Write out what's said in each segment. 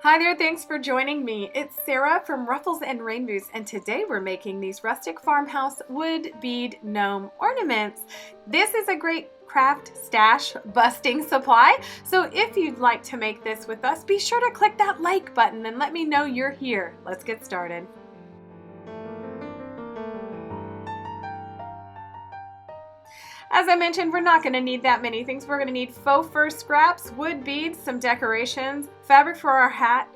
Hi there, thanks for joining me. It's Sarah from Ruffles and Rainbows, and today we're making these rustic farmhouse wood bead gnome ornaments. This is a great craft stash busting supply, so if you'd like to make this with us, be sure to click that like button and let me know you're here. Let's get started. As I mentioned, we're not going to need that many things. We're going to need faux fur scraps, wood beads, some decorations, fabric for our hat,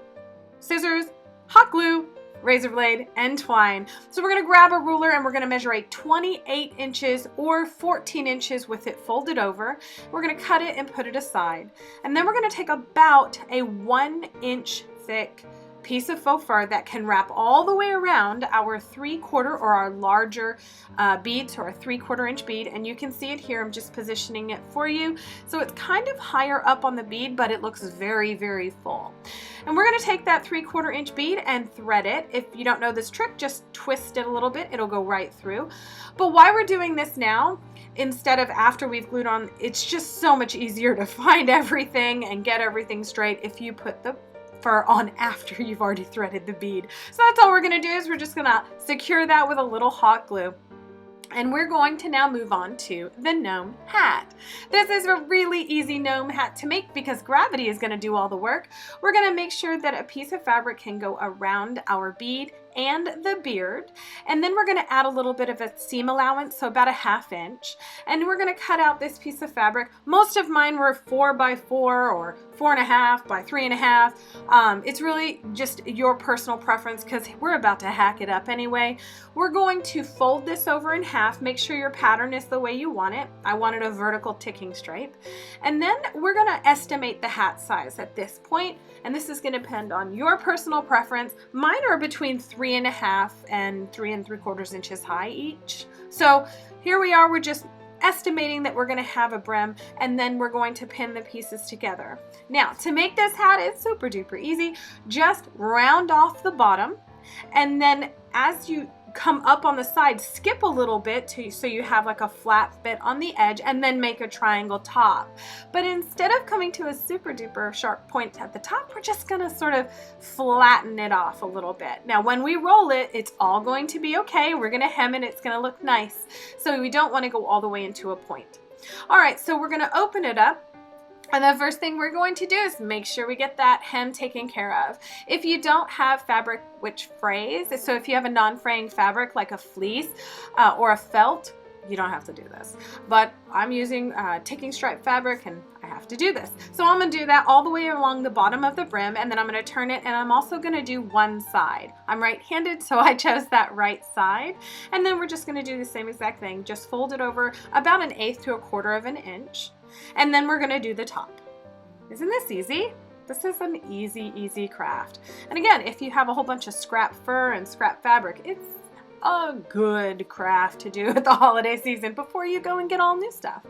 scissors, hot glue, razor blade, and twine. So we're going to grab a ruler and we're going to measure a 28 inches or 14 inches with it folded over. We're going to cut it and put it aside. And then we're going to take about a 1-inch thick piece of faux fur that can wrap all the way around our 3/4 or our larger beads, or a 3/4 inch bead. And you can see it here. I'm just positioning it for you. So it's kind of higher up on the bead, but it looks very, very full. And we're going to take that 3/4 inch bead and thread it. If you don't know this trick, just twist it a little bit. It'll go right through. But why we're doing this now, instead of after we've glued on, it's just so much easier to find everything and get everything straight if you put the fur on after you've already threaded the bead. So that's all we're going to do, is we're just going to secure that with a little hot glue. And we're going to now move on to the gnome hat. This is a really easy gnome hat to make because gravity is going to do all the work. We're going to make sure that a piece of fabric can go around our bead and the beard, and then we're going to add a little bit of a seam allowance, so about a 1/2 inch, and we're going to cut out this piece of fabric. Most of mine were 4 by 4 or 4.5 by 3.5. It's really just your personal preference because we're about to hack it up anyway. We're going to fold this over in half. Make sure your pattern is the way you want it. I wanted a vertical ticking stripe, and then we're going to estimate the hat size at this point, and this is going to depend on your personal preference. Mine are between 3.5 and 3 3/4 inches high each. So here we are, we're just estimating that we're going to have a brim, and then we're going to pin the pieces together. Now, to make this hat, it's super duper easy. Just round off the bottom, and then as you come up on the side, skip a little bit so you have like a flat bit on the edge, and then make a triangle top. But instead of coming to a super duper sharp point at the top, we're just gonna sort of flatten it off a little bit. Now when we roll it, it's all going to be okay. We're gonna hem it, it's gonna look nice. So we don't want to go all the way into a point. All right, so we're gonna open it up. And the first thing we're going to do is make sure we get that hem taken care of. If you don't have fabric which frays, so if you have a non-fraying fabric like a fleece or a felt, you don't have to do this. But I'm using ticking stripe fabric and I have to do this. So I'm going to do that all the way along the bottom of the brim, and then I'm going to turn it, and I'm also going to do one side. I'm right-handed, so I chose that right side. And then we're just going to do the same exact thing. Just fold it over about 1/8 to 1/4 inch. And then we're going to do the top. Isn't this easy? This is an easy craft. And again, if you have a whole bunch of scrap fur and scrap fabric, it's a good craft to do at the holiday season before you go and get all new stuff.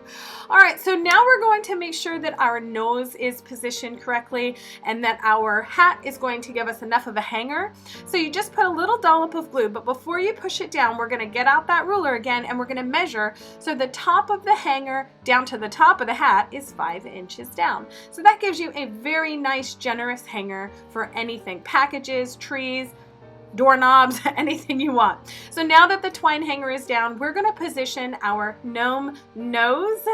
All right, so now we're going to make sure that our nose is positioned correctly and that our hat is going to give us enough of a hanger. So you just put a little dollop of glue, but before you push it down, we're going to get out that ruler again, and we're going to measure. So the top of the hanger down to the top of the hat is 5 inches down. So that gives you a very nice, generous hanger for anything, packages, trees, doorknobs, anything you want. So now that the twine hanger is down, we're going to position our gnome nose.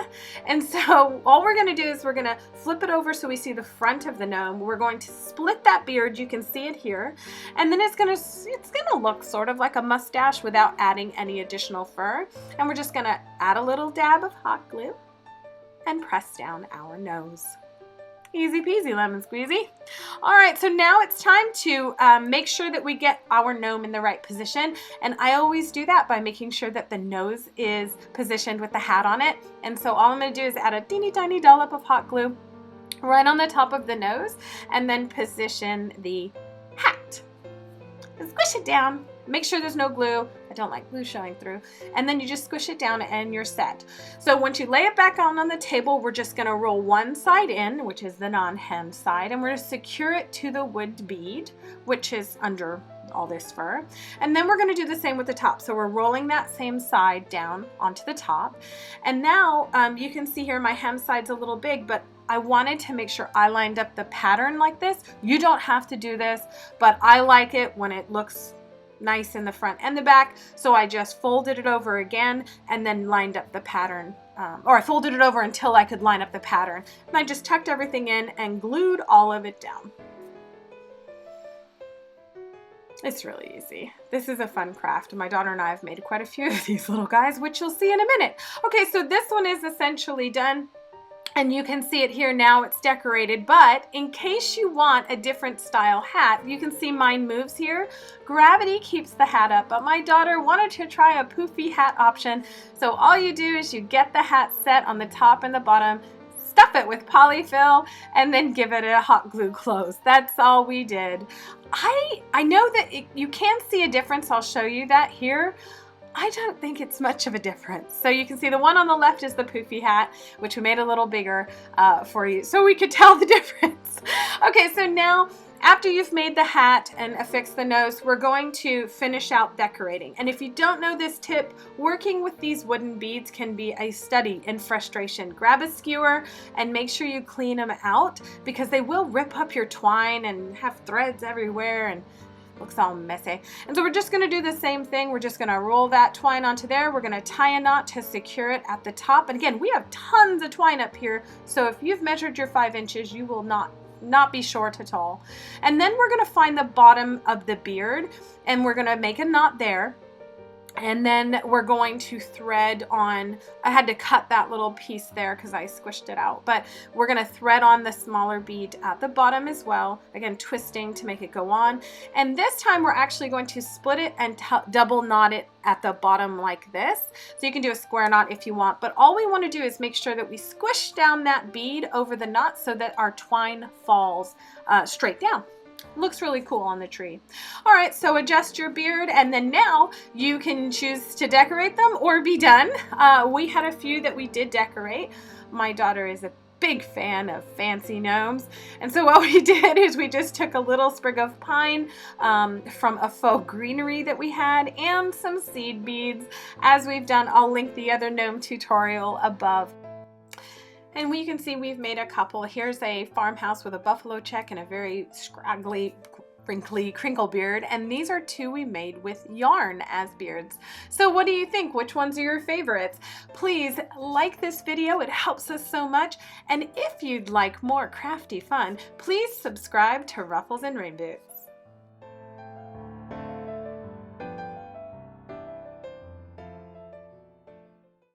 And so all we're going to do is we're going to flip it over so we see the front of the gnome. We're going to split that beard. You can see it here. And then it's going to look sort of like a mustache without adding any additional fur. And we're just going to add a little dab of hot glue and press down our nose. Easy peasy lemon squeezy. All right, so now it's time to make sure that we get our gnome in the right position. And I always do that by making sure that the nose is positioned with the hat on it. And so all I'm gonna do is add a teeny tiny dollop of hot glue right on the top of the nose, and then position the hat. And squish it down. Make sure there's no glue. I don't like glue showing through. And then you just squish it down and you're set. So once you lay it back on the table, we're just going to roll one side in, which is the non-hem side, and we're going to secure it to the wood bead, which is under all this fur. And then we're going to do the same with the top. So we're rolling that same side down onto the top. And now you can see here my hem side's a little big, but I wanted to make sure I lined up the pattern like this. You don't have to do this, but I like it when it looks nice in the front and the back. So I just folded it over again and then lined up the pattern. Or I folded it over until I could line up the pattern. And I just tucked everything in and glued all of it down. It's really easy. This is a fun craft. My daughter and I have made quite a few of these little guys, which you'll see in a minute. Okay, so this one is essentially done. And you can see it here now, it's decorated, but in case you want a different style hat, you can see mine moves here. Gravity keeps the hat up, but my daughter wanted to try a poofy hat option. So all you do is you get the hat set on the top and the bottom, stuff it with polyfill, and then give it a hot glue close. That's all we did. I know that you can see a difference. I'll show you that here. I don't think it's much of a difference. So you can see the one on the left is the poofy hat, which we made a little bigger for you so we could tell the difference. Okay, so now after you've made the hat and affixed the nose, we're going to finish out decorating. And if you don't know this tip, working with these wooden beads can be a study in frustration. Grab a skewer and make sure you clean them out because they will rip up your twine and have threads everywhere and looks all messy. And so we're just going to do the same thing. We're just going to roll that twine onto there. We're going to tie a knot to secure it at the top. And again, we have tons of twine up here. So if you've measured your 5 inches, you will not be short at all. And then we're going to find the bottom of the beard and we're going to make a knot there. And then we're going to thread on, I had to cut that little piece there because I squished it out, but we're going to thread on the smaller bead at the bottom as well. Again, twisting to make it go on. And this time we're actually going to split it and double knot it at the bottom like this. So you can do a square knot if you want, but all we want to do is make sure that we squish down that bead over the knot so that our twine falls straight down. Looks really cool on the tree. All right, so adjust your beard and then now you can choose to decorate them or be done. We had a few that we did decorate. My daughter is a big fan of fancy gnomes. And so what we did is we just took a little sprig of pine from a faux greenery that we had and some seed beads. As we've done, I'll link the other gnome tutorial above. And we can see we've made a couple. Here's a farmhouse with a buffalo check and a very scraggly, wrinkly crinkle beard. And these are two we made with yarn as beards. So what do you think? Which ones are your favorites? Please like this video. It helps us so much. And if you'd like more crafty fun, please subscribe to Ruffles and Rain Boots.